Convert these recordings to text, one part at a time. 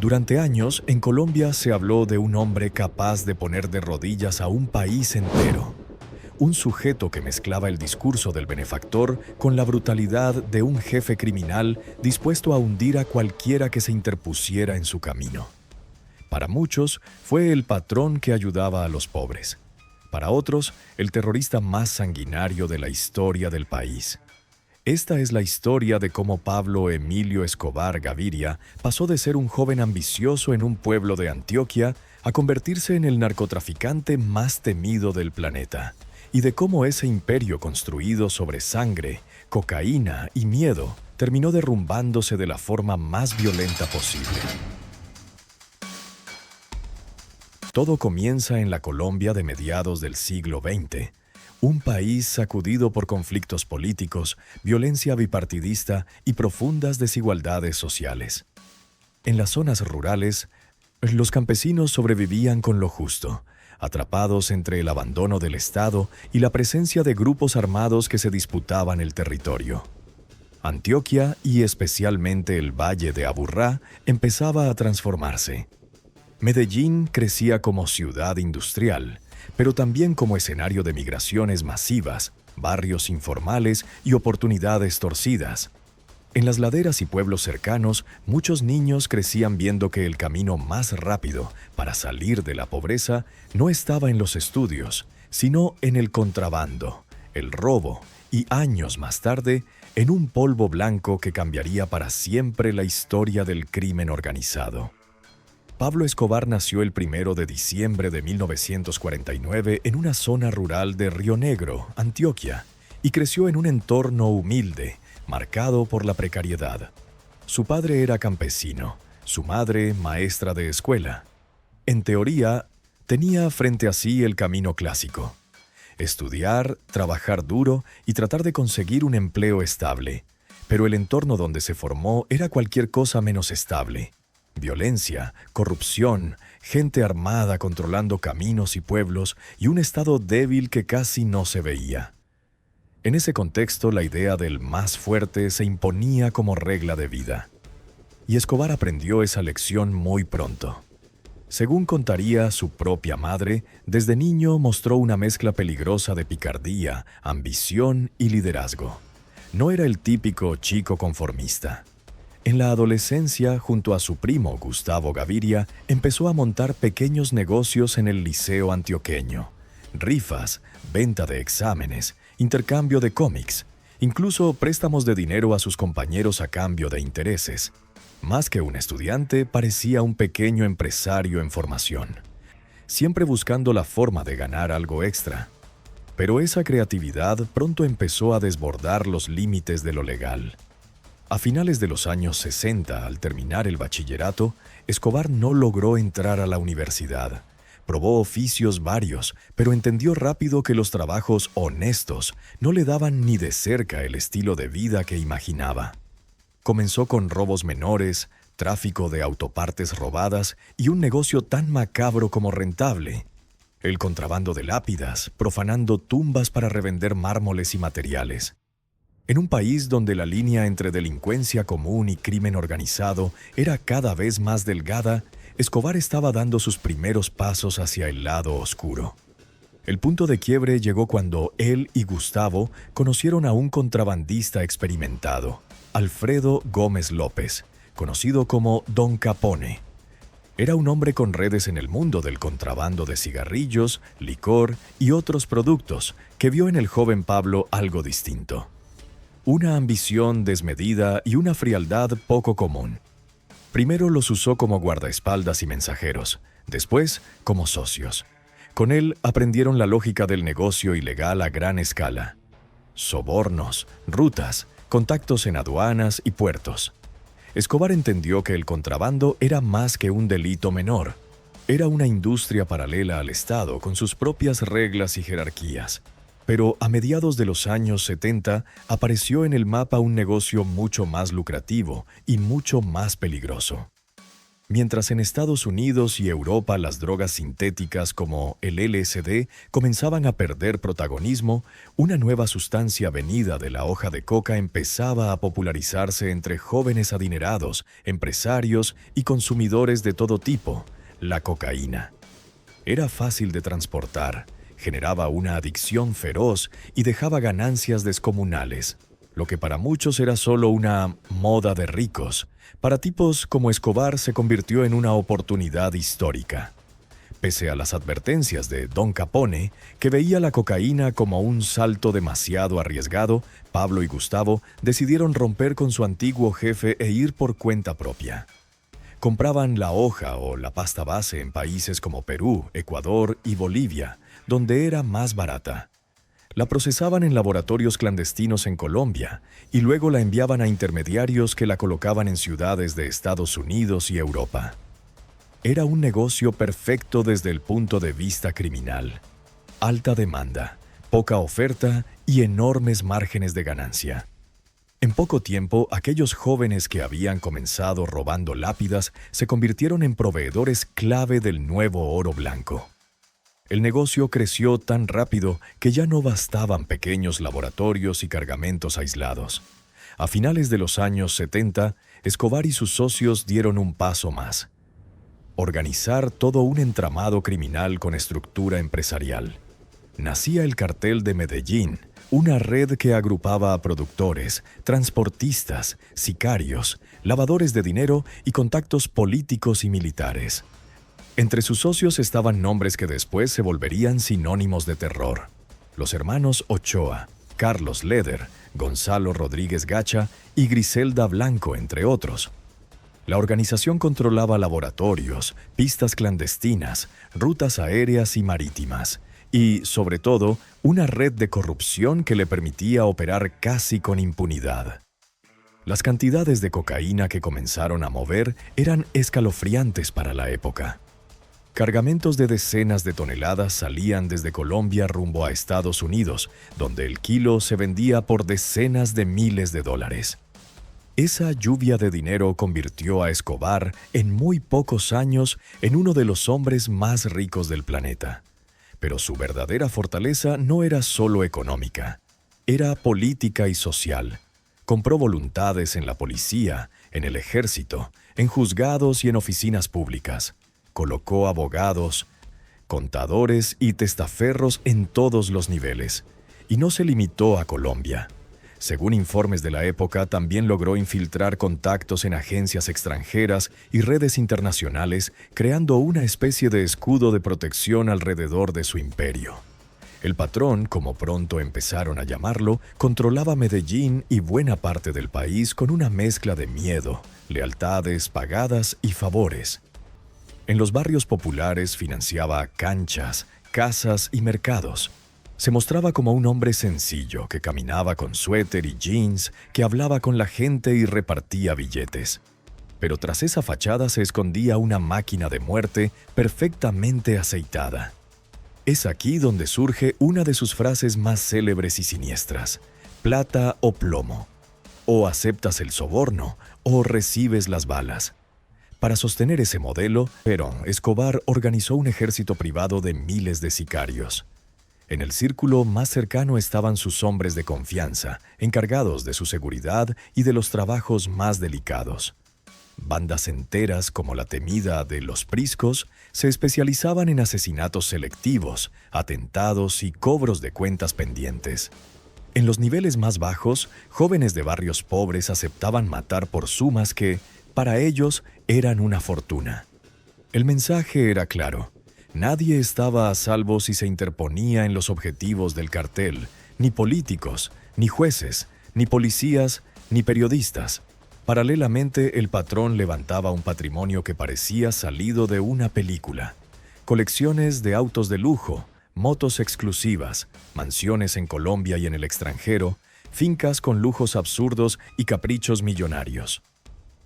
Durante años, en Colombia se habló de un hombre capaz de poner de rodillas a un país entero. Un sujeto que mezclaba el discurso del benefactor con la brutalidad de un jefe criminal dispuesto a hundir a cualquiera que se interpusiera en su camino. Para muchos, fue el patrón que ayudaba a los pobres. Para otros, el terrorista más sanguinario de la historia del país. Esta es la historia de cómo Pablo Emilio Escobar Gaviria pasó de ser un joven ambicioso en un pueblo de Antioquia a convertirse en el narcotraficante más temido del planeta, y de cómo ese imperio construido sobre sangre, cocaína y miedo terminó derrumbándose de la forma más violenta posible. Todo comienza en la Colombia de mediados del siglo XX, un país sacudido por conflictos políticos, violencia bipartidista y profundas desigualdades sociales. En las zonas rurales, los campesinos sobrevivían con lo justo, atrapados entre el abandono del Estado y la presencia de grupos armados que se disputaban el territorio. Antioquia, y especialmente el Valle de Aburrá, empezaba a transformarse. Medellín crecía como ciudad industrial, pero también como escenario de migraciones masivas, barrios informales y oportunidades torcidas. En las laderas y pueblos cercanos, muchos niños crecían viendo que el camino más rápido para salir de la pobreza no estaba en los estudios, sino en el contrabando, el robo y, años más tarde, en un polvo blanco que cambiaría para siempre la historia del crimen organizado. Pablo Escobar nació el 1 de diciembre de 1949 en una zona rural de Río Negro, Antioquia, y creció en un entorno humilde, marcado por la precariedad. Su padre era campesino, su madre maestra de escuela. En teoría, tenía frente a sí el camino clásico: estudiar, trabajar duro y tratar de conseguir un empleo estable. Pero el entorno donde se formó era cualquier cosa menos estable. Violencia, corrupción, gente armada controlando caminos y pueblos y un Estado débil que casi no se veía. En ese contexto, la idea del más fuerte se imponía como regla de vida. Y Escobar aprendió esa lección muy pronto. Según contaría su propia madre, desde niño mostró una mezcla peligrosa de picardía, ambición y liderazgo. No era el típico chico conformista. En la adolescencia, junto a su primo Gustavo Gaviria, empezó a montar pequeños negocios en el liceo antioqueño. Rifas, venta de exámenes, intercambio de cómics, incluso préstamos de dinero a sus compañeros a cambio de intereses. Más que un estudiante, parecía un pequeño empresario en formación, siempre buscando la forma de ganar algo extra. Pero esa creatividad pronto empezó a desbordar los límites de lo legal. A finales de los años 60, al terminar el bachillerato, Escobar no logró entrar a la universidad. Probó oficios varios, pero entendió rápido que los trabajos honestos no le daban ni de cerca el estilo de vida que imaginaba. Comenzó con robos menores, tráfico de autopartes robadas y un negocio tan macabro como rentable: el contrabando de lápidas, profanando tumbas para revender mármoles y materiales. En un país donde la línea entre delincuencia común y crimen organizado era cada vez más delgada, Escobar estaba dando sus primeros pasos hacia el lado oscuro. El punto de quiebre llegó cuando él y Gustavo conocieron a un contrabandista experimentado, Alfredo Gómez López, conocido como Don Capone. Era un hombre con redes en el mundo del contrabando de cigarrillos, licor y otros productos, que vio en el joven Pablo algo distinto. Una ambición desmedida y una frialdad poco común. Primero los usó como guardaespaldas y mensajeros, después como socios. Con él aprendieron la lógica del negocio ilegal a gran escala: sobornos, rutas, contactos en aduanas y puertos. Escobar entendió que el contrabando era más que un delito menor. Era una industria paralela al Estado con sus propias reglas y jerarquías. Pero a mediados de los años 70 apareció en el mapa un negocio mucho más lucrativo y mucho más peligroso: Mientras en Estados Unidos y Europa las drogas sintéticas como el LSD comenzaban a perder protagonismo, una nueva sustancia venida de la hoja de coca empezaba a popularizarse entre jóvenes adinerados, empresarios y consumidores de todo tipo: la cocaína. Era fácil de transportar, generaba una adicción feroz y dejaba ganancias descomunales. Lo que para muchos era solo una moda de ricos, para tipos como Escobar se convirtió en una oportunidad histórica. Pese a las advertencias de Don Capone, que veía la cocaína como un salto demasiado arriesgado, Pablo y Gustavo decidieron romper con su antiguo jefe e ir por cuenta propia. Compraban la hoja o la pasta base en países como Perú, Ecuador y Bolivia, donde era más barata. La procesaban en laboratorios clandestinos en Colombia y luego la enviaban a intermediarios que la colocaban en ciudades de Estados Unidos y Europa. Era un negocio perfecto desde el punto de vista criminal. Alta demanda, poca oferta y enormes márgenes de ganancia. En poco tiempo, aquellos jóvenes que habían comenzado robando lápidas se convirtieron en proveedores clave del nuevo oro blanco. El negocio creció tan rápido que ya no bastaban pequeños laboratorios y cargamentos aislados. A finales de los años 70, Escobar y sus socios dieron un paso más: organizar todo un entramado criminal con estructura empresarial. Nacía el Cartel de Medellín, una red que agrupaba a productores, transportistas, sicarios, lavadores de dinero y contactos políticos y militares. Entre sus socios estaban nombres que después se volverían sinónimos de terror: los hermanos Ochoa, Carlos Leder, Gonzalo Rodríguez Gacha y Griselda Blanco, entre otros. La organización controlaba laboratorios, pistas clandestinas, rutas aéreas y marítimas, y, sobre todo, una red de corrupción que le permitía operar casi con impunidad. Las cantidades de cocaína que comenzaron a mover eran escalofriantes para la época. Cargamentos de decenas de toneladas salían desde Colombia rumbo a Estados Unidos, donde el kilo se vendía por decenas de miles de dólares. Esa lluvia de dinero convirtió a Escobar en muy pocos años en uno de los hombres más ricos del planeta. Pero su verdadera fortaleza no era solo económica, era política y social. Compró voluntades en la policía, en el ejército, en juzgados y en oficinas públicas. Colocó abogados, contadores y testaferros en todos los niveles. Y no se limitó a Colombia. Según informes de la época, también logró infiltrar contactos en agencias extranjeras y redes internacionales, creando una especie de escudo de protección alrededor de su imperio. El patrón, como pronto empezaron a llamarlo, controlaba Medellín y buena parte del país con una mezcla de miedo, lealtades pagadas y favores. En los barrios populares financiaba canchas, casas y mercados. Se mostraba como un hombre sencillo que caminaba con suéter y jeans, que hablaba con la gente y repartía billetes. Pero tras esa fachada se escondía una máquina de muerte perfectamente aceitada. Es aquí donde surge una de sus frases más célebres y siniestras: plata o plomo. O aceptas el soborno o recibes las balas. Para sostener ese modelo, Escobar organizó un ejército privado de miles de sicarios. En el círculo más cercano estaban sus hombres de confianza, encargados de su seguridad y de los trabajos más delicados. Bandas enteras, como la temida de Los Priscos, se especializaban en asesinatos selectivos, atentados y cobros de cuentas pendientes. En los niveles más bajos, jóvenes de barrios pobres aceptaban matar por sumas que, para ellos, eran una fortuna. El mensaje era claro: nadie estaba a salvo si se interponía en los objetivos del cartel, ni políticos, ni jueces, ni policías, ni periodistas. Paralelamente, el patrón levantaba un patrimonio que parecía salido de una película. Colecciones de autos de lujo, motos exclusivas, mansiones en Colombia y en el extranjero, fincas con lujos absurdos y caprichos millonarios.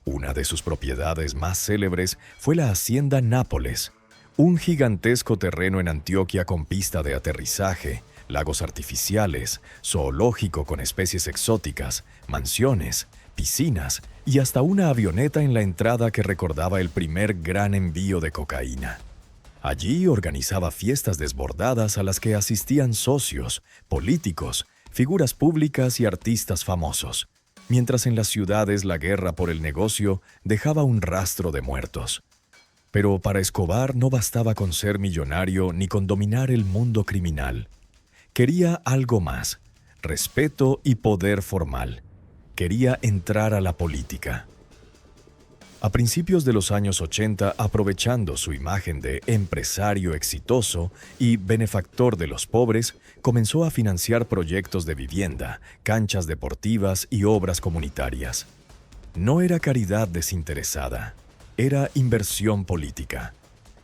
Una de sus propiedades más célebres fue la Hacienda Nápoles, un gigantesco terreno en Antioquia con pista de aterrizaje, lagos artificiales, zoológico con especies exóticas, mansiones, piscinas y hasta una avioneta en la entrada que recordaba el primer gran envío de cocaína. Allí organizaba fiestas desbordadas a las que asistían socios, políticos, figuras públicas y artistas famosos, mientras en las ciudades la guerra por el negocio dejaba un rastro de muertos. Pero para Escobar no bastaba con ser millonario ni con dominar el mundo criminal. Quería algo más: respeto y poder formal. Quería entrar a la política. A principios de los años 80, aprovechando su imagen de empresario exitoso y benefactor de los pobres, comenzó a financiar proyectos de vivienda, canchas deportivas y obras comunitarias. No era caridad desinteresada, era inversión política.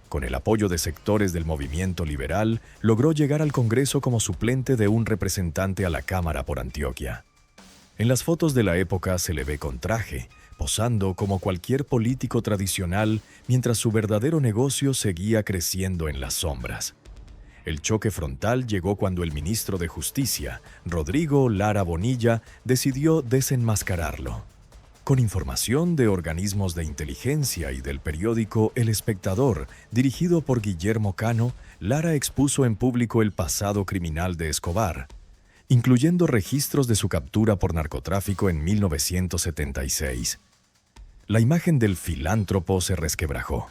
Con el apoyo de sectores del movimiento liberal, logró llegar al Congreso como suplente de un representante a la Cámara por Antioquia. En las fotos de la época se le ve con traje, posando como cualquier político tradicional, mientras su verdadero negocio seguía creciendo en las sombras. El choque frontal llegó cuando el ministro de Justicia, Rodrigo Lara Bonilla, decidió desenmascararlo. Con información de organismos de inteligencia y del periódico El Espectador, dirigido por Guillermo Cano, Lara expuso en público el pasado criminal de Escobar, incluyendo registros de su captura por narcotráfico en 1976. La imagen del filántropo se resquebrajó.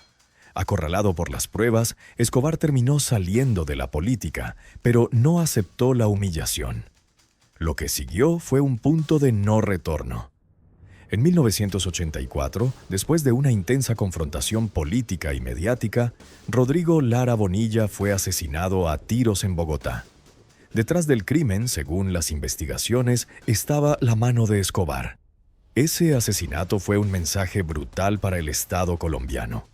Acorralado por las pruebas, Escobar terminó saliendo de la política, pero no aceptó la humillación. Lo que siguió fue un punto de no retorno. En 1984, después de una intensa confrontación política y mediática, Rodrigo Lara Bonilla fue asesinado a tiros en Bogotá. Detrás del crimen, según las investigaciones, estaba la mano de Escobar. Ese asesinato fue un mensaje brutal para el Estado colombiano.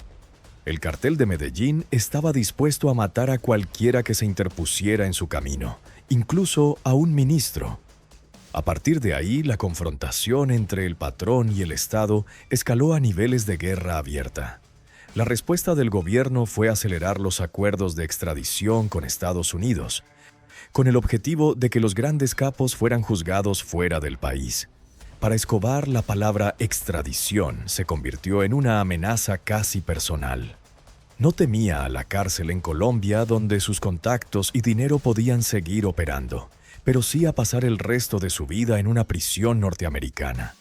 El cartel de Medellín estaba dispuesto a matar a cualquiera que se interpusiera en su camino, incluso a un ministro. A partir de ahí, la confrontación entre el patrón y el Estado escaló a niveles de guerra abierta. La respuesta del gobierno fue acelerar los acuerdos de extradición con Estados Unidos, con el objetivo de que los grandes capos fueran juzgados fuera del país. Para Escobar, la palabra extradición se convirtió en una amenaza casi personal. No temía a la cárcel en Colombia, donde sus contactos y dinero podían seguir operando, pero sí a pasar el resto de su vida en una prisión norteamericana.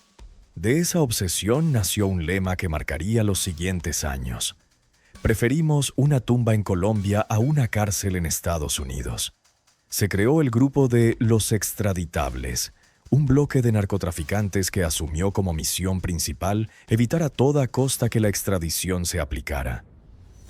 De esa obsesión nació un lema que marcaría los siguientes años: preferimos una tumba en Colombia a una cárcel en Estados Unidos. Se creó el grupo de Los Extraditables, un bloque de narcotraficantes que asumió como misión principal evitar a toda costa que la extradición se aplicara.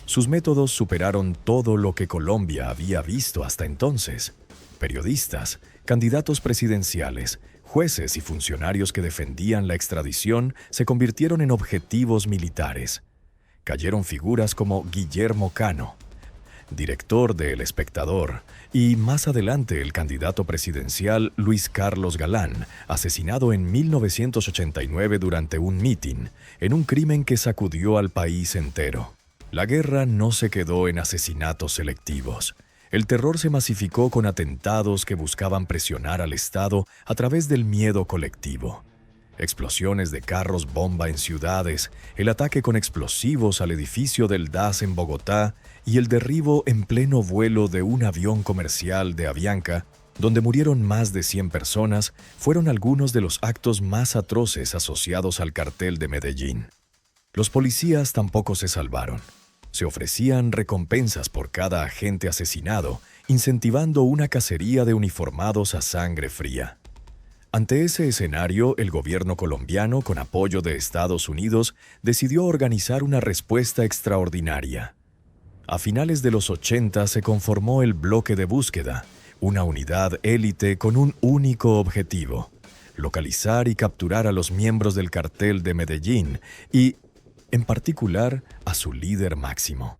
Sus métodos superaron todo lo que Colombia había visto hasta entonces. Periodistas, candidatos presidenciales, jueces y funcionarios que defendían la extradición se convirtieron en objetivos militares. Cayeron figuras como Guillermo Cano, director de El Espectador, y más adelante el candidato presidencial Luis Carlos Galán, asesinado en 1989 durante un mitin, en un crimen que sacudió al país entero. La guerra no se quedó en asesinatos selectivos. El terror se masificó con atentados que buscaban presionar al Estado a través del miedo colectivo. Explosiones de carros bomba en ciudades, el ataque con explosivos al edificio del DAS en Bogotá y el derribo en pleno vuelo de un avión comercial de Avianca, donde murieron más de 100 personas, fueron algunos de los actos más atroces asociados al cartel de Medellín. Los policías tampoco se salvaron. Se ofrecían recompensas por cada agente asesinado, incentivando una cacería de uniformados a sangre fría. Ante ese escenario, el gobierno colombiano, con apoyo de Estados Unidos, decidió organizar una respuesta extraordinaria. A finales de los 80 se conformó el Bloque de Búsqueda, una unidad élite con un único objetivo: localizar y capturar a los miembros del cartel de Medellín y, en particular, a su líder máximo.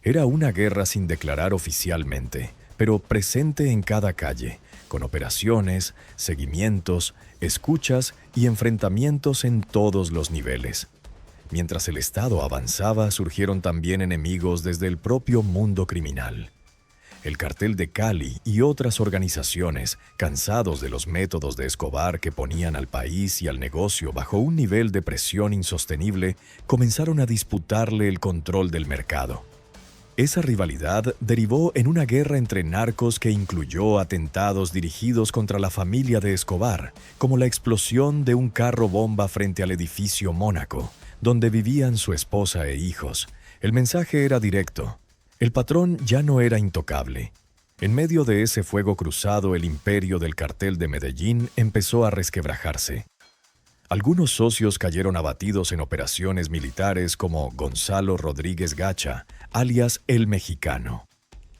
Era una guerra sin declarar oficialmente, pero presente en cada calle, con operaciones, seguimientos, escuchas y enfrentamientos en todos los niveles. Mientras el Estado avanzaba, surgieron también enemigos desde el propio mundo criminal. El cartel de Cali y otras organizaciones, cansados de los métodos de Escobar que ponían al país y al negocio bajo un nivel de presión insostenible, comenzaron a disputarle el control del mercado. Esa rivalidad derivó en una guerra entre narcos que incluyó atentados dirigidos contra la familia de Escobar, como la explosión de un carro bomba frente al edificio Mónaco, donde vivían su esposa e hijos. El mensaje era directo. El patrón ya no era intocable. En medio de ese fuego cruzado, el imperio del cartel de Medellín empezó a resquebrajarse. Algunos socios cayeron abatidos en operaciones militares como Gonzalo Rodríguez Gacha, alias El Mexicano.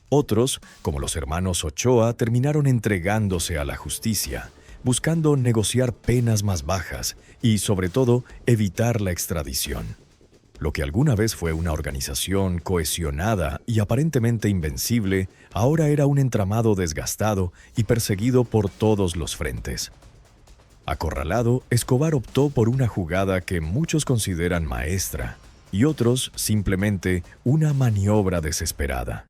Otros, como los hermanos Ochoa, terminaron entregándose a la justicia, buscando negociar penas más bajas y, sobre todo, evitar la extradición. Lo que alguna vez fue una organización cohesionada y aparentemente invencible, ahora era un entramado desgastado y perseguido por todos los frentes. Acorralado, Escobar optó por una jugada que muchos consideran maestra y otros simplemente una maniobra desesperada.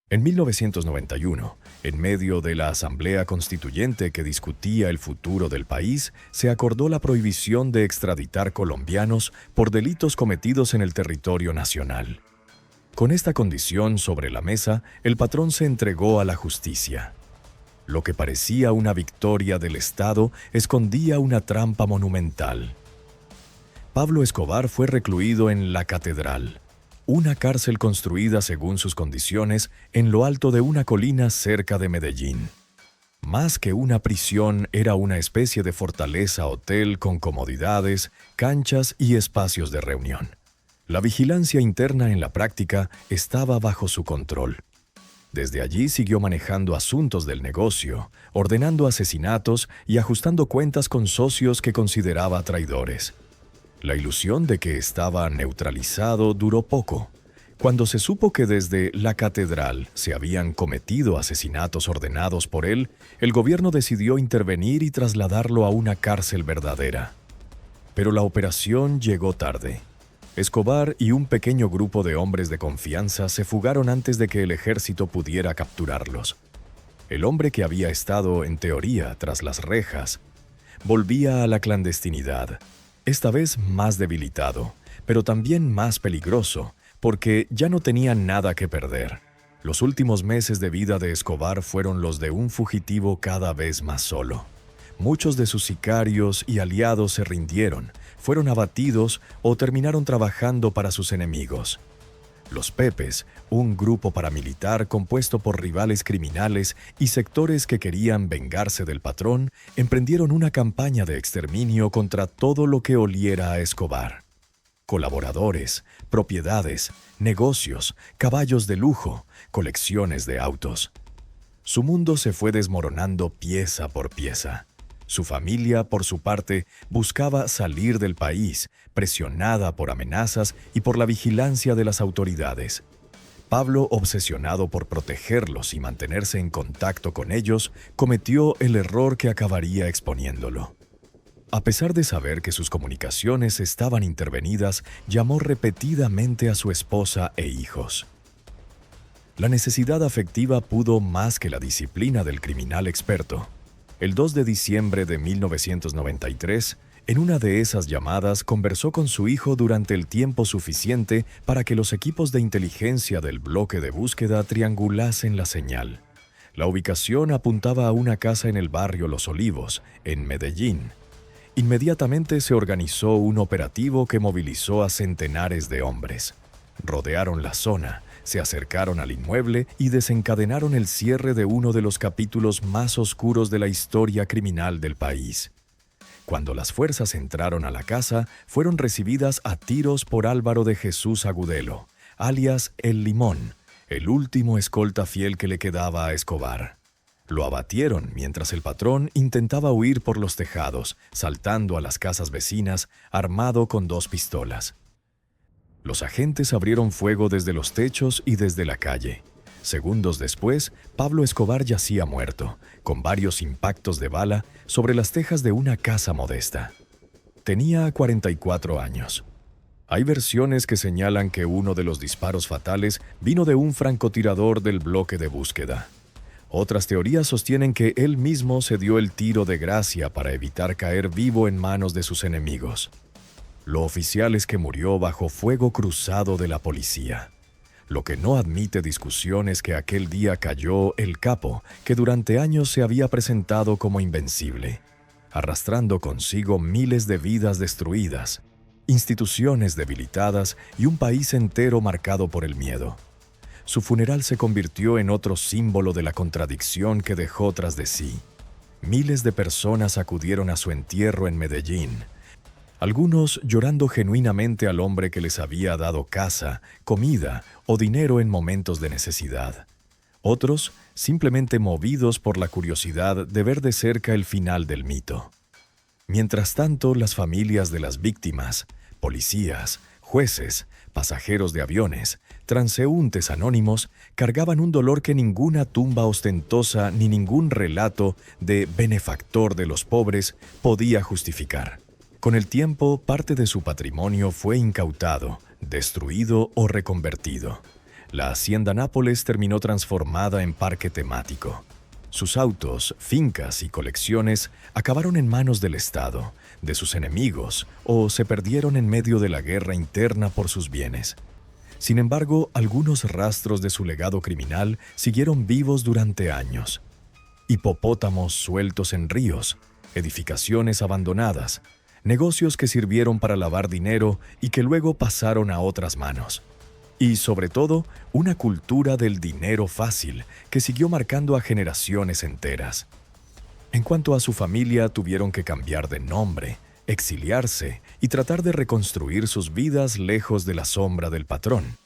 En 1991, en medio de la Asamblea Constituyente que discutía el futuro del país, se acordó la prohibición de extraditar colombianos por delitos cometidos en el territorio nacional. Con esta condición sobre la mesa, el patrón se entregó a la justicia. Lo que parecía una victoria del Estado escondía una trampa monumental. Pablo Escobar fue recluido en La Catedral, una cárcel construida según sus condiciones en lo alto de una colina cerca de Medellín. Más que una prisión, era una especie de fortaleza-hotel con comodidades, canchas y espacios de reunión. La vigilancia interna en la práctica estaba bajo su control. Desde allí siguió manejando asuntos del negocio, ordenando asesinatos y ajustando cuentas con socios que consideraba traidores. La ilusión de que estaba neutralizado duró poco. Cuando se supo que desde La Catedral se habían cometido asesinatos ordenados por él, el gobierno decidió intervenir y trasladarlo a una cárcel verdadera. Pero la operación llegó tarde. Escobar y un pequeño grupo de hombres de confianza se fugaron antes de que el ejército pudiera capturarlos. El hombre que había estado, en teoría, tras las rejas, volvía a la clandestinidad, esta vez más debilitado, pero también más peligroso, porque ya no tenía nada que perder. Los últimos meses de vida de Escobar fueron los de un fugitivo cada vez más solo. Muchos de sus sicarios y aliados se rindieron, fueron abatidos o terminaron trabajando para sus enemigos. Los Pepes, un grupo paramilitar compuesto por rivales criminales y sectores que querían vengarse del patrón, emprendieron una campaña de exterminio contra todo lo que oliera a Escobar. Colaboradores, propiedades, negocios, caballos de lujo, colecciones de autos. Su mundo se fue desmoronando pieza por pieza. Su familia, por su parte, buscaba salir del país, presionada por amenazas y por la vigilancia de las autoridades. Pablo, obsesionado por protegerlos y mantenerse en contacto con ellos, cometió el error que acabaría exponiéndolo. A pesar de saber que sus comunicaciones estaban intervenidas, llamó repetidamente a su esposa e hijos. La necesidad afectiva pudo más que la disciplina del criminal experto. El 2 de diciembre de 1993, en una de esas llamadas conversó con su hijo durante el tiempo suficiente para que los equipos de inteligencia del bloque de búsqueda triangulasen la señal. La ubicación apuntaba a una casa en el barrio Los Olivos, en Medellín. Inmediatamente se organizó un operativo que movilizó a centenares de hombres. Rodearon la zona, se acercaron al inmueble y desencadenaron el cierre de uno de los capítulos más oscuros de la historia criminal del país. Cuando las fuerzas entraron a la casa, fueron recibidas a tiros por Álvaro de Jesús Agudelo, alias El Limón, el último escolta fiel que le quedaba a Escobar. Lo abatieron mientras el patrón intentaba huir por los tejados, saltando a las casas vecinas, armado con 2 pistolas. Los agentes abrieron fuego desde los techos y desde la calle. Segundos después, Pablo Escobar yacía muerto, con varios impactos de bala sobre las tejas de una casa modesta. Tenía 44 años. Hay versiones que señalan que uno de los disparos fatales vino de un francotirador del bloque de búsqueda. Otras teorías sostienen que él mismo se dio el tiro de gracia para evitar caer vivo en manos de sus enemigos. Lo oficial es que murió bajo fuego cruzado de la policía. Lo que no admite discusión es que aquel día cayó el capo, que durante años se había presentado como invencible, arrastrando consigo miles de vidas destruidas, instituciones debilitadas y un país entero marcado por el miedo. Su funeral se convirtió en otro símbolo de la contradicción que dejó tras de sí. Miles de personas acudieron a su entierro en Medellín, algunos llorando genuinamente al hombre que les había dado casa, comida o dinero en momentos de necesidad. Otros simplemente movidos por la curiosidad de ver de cerca el final del mito. Mientras tanto, las familias de las víctimas, policías, jueces, pasajeros de aviones, transeúntes anónimos, cargaban un dolor que ninguna tumba ostentosa ni ningún relato de benefactor de los pobres podía justificar. Con el tiempo, parte de su patrimonio fue incautado, destruido o reconvertido. La Hacienda Nápoles terminó transformada en parque temático. Sus autos, fincas y colecciones acabaron en manos del Estado, de sus enemigos, o se perdieron en medio de la guerra interna por sus bienes. Sin embargo, algunos rastros de su legado criminal siguieron vivos durante años. Hipopótamos sueltos en ríos, edificaciones abandonadas, negocios que sirvieron para lavar dinero y que luego pasaron a otras manos. Y, sobre todo, una cultura del dinero fácil que siguió marcando a generaciones enteras. En cuanto a su familia, tuvieron que cambiar de nombre, exiliarse y tratar de reconstruir sus vidas lejos de la sombra del patrón.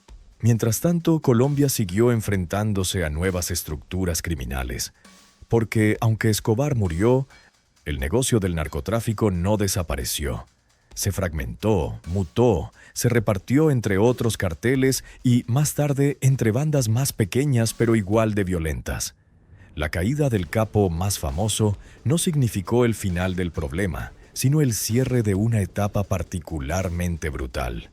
Mientras tanto, Colombia siguió enfrentándose a nuevas estructuras criminales, porque, aunque Escobar murió, el negocio del narcotráfico no desapareció. Se fragmentó, mutó, se repartió entre otros carteles y, más tarde, entre bandas más pequeñas pero igual de violentas. La caída del capo más famoso no significó el final del problema, sino el cierre de una etapa particularmente brutal.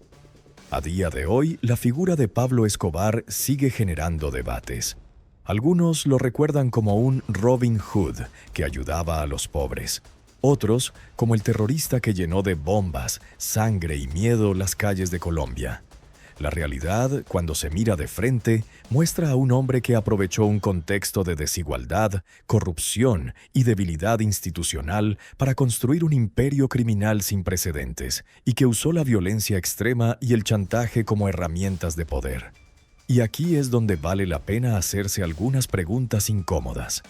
A día de hoy, la figura de Pablo Escobar sigue generando debates. Algunos lo recuerdan como un Robin Hood que ayudaba a los pobres. Otros como el terrorista que llenó de bombas, sangre y miedo las calles de Colombia. La realidad, cuando se mira de frente, muestra a un hombre que aprovechó un contexto de desigualdad, corrupción y debilidad institucional para construir un imperio criminal sin precedentes y que usó la violencia extrema y el chantaje como herramientas de poder. Y aquí es donde vale la pena hacerse algunas preguntas incómodas.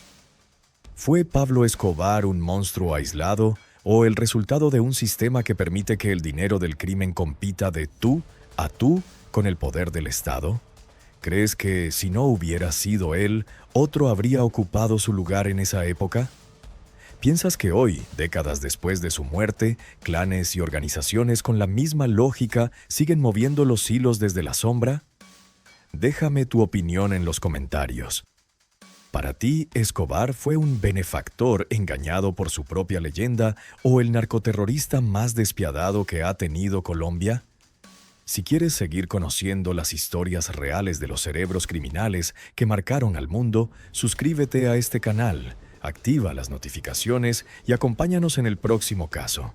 ¿Fue Pablo Escobar un monstruo aislado o el resultado de un sistema que permite que el dinero del crimen compita de tú a tú con el poder del Estado? ¿Crees que si no hubiera sido él, otro habría ocupado su lugar en esa época? ¿Piensas que hoy, décadas después de su muerte, clanes y organizaciones con la misma lógica siguen moviendo los hilos desde la sombra? Déjame tu opinión en los comentarios. ¿Para ti, Escobar fue un benefactor engañado por su propia leyenda o el narcoterrorista más despiadado que ha tenido Colombia? Si quieres seguir conociendo las historias reales de los cerebros criminales que marcaron al mundo, suscríbete a este canal, activa las notificaciones y acompáñanos en el próximo caso.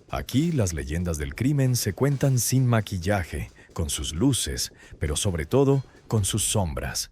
Aquí las leyendas del crimen se cuentan sin maquillaje, con sus luces, pero sobre todo con sus sombras.